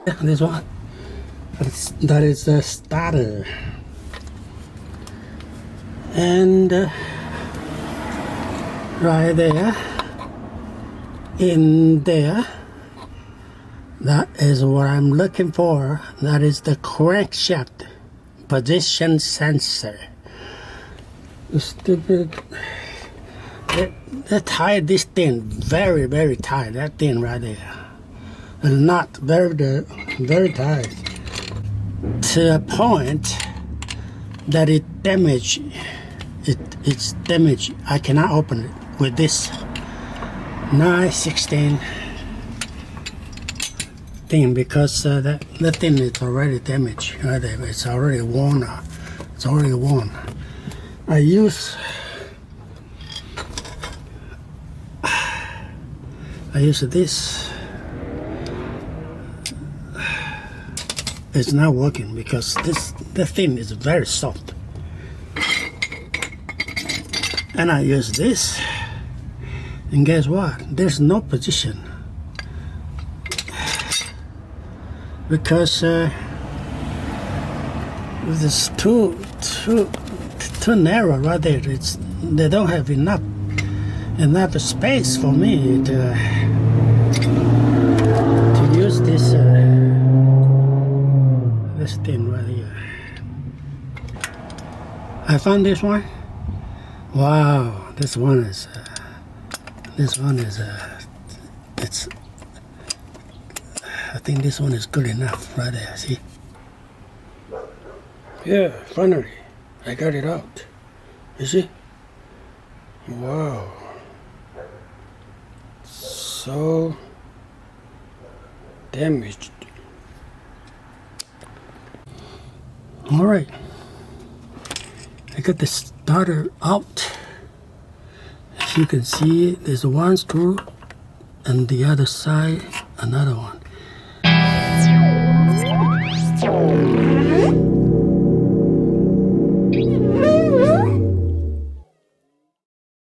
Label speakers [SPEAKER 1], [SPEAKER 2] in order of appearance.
[SPEAKER 1] This one, that is the starter, and right there, in there, that is what I'm looking for. That is the crankshaft position sensor. Stupid. They tied this thing very tight. That thing right there, and not very tight, to a point that it's damaged. I cannot open it with this 9/16 thing because the thing is already damaged. Right there. It's already worn out. It's already worn. I use this. It's not working because the thing is very soft. And I use this, and guess what? There's no position because it's too narrow right there. They don't have enough space for me to use this thing right here. I found this one. Wow, this one is it's. I think this one is good enough right there. See? Yeah, finally, I got it out. You see? Wow. So damaged. All right, I got the starter out. As you can see, there's one screw, and the other side another one.